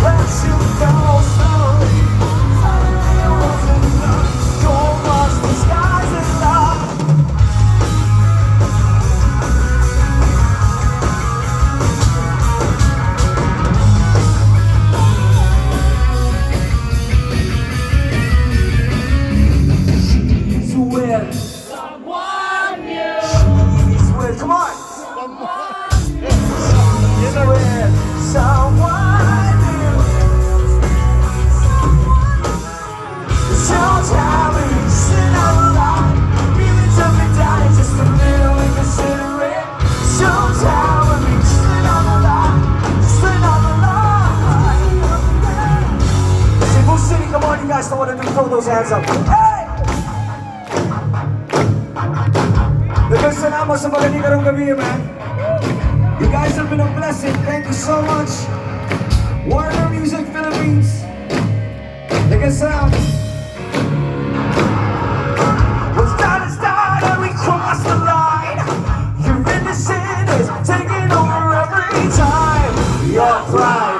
let you go slowly. Suddenly it wasn't enough. Don't watch the skies in love. She's with someone new. She's with, come on. She's with someone new. Sometimes we sit out loud, feelings up and down, just a little inconsiderate. Sometimes we sit out loud, just another lie. Cebu City, come on, you guys know what to do. Throw those hands up. Hey! Dagang salamat sa magaling karong gabi, man. You guys have been a blessing. Thank you so much. Warner Music Philippines. Dagang salamat. What's done is done and we crossed the line. Your innocence is taking over every time. Your pride.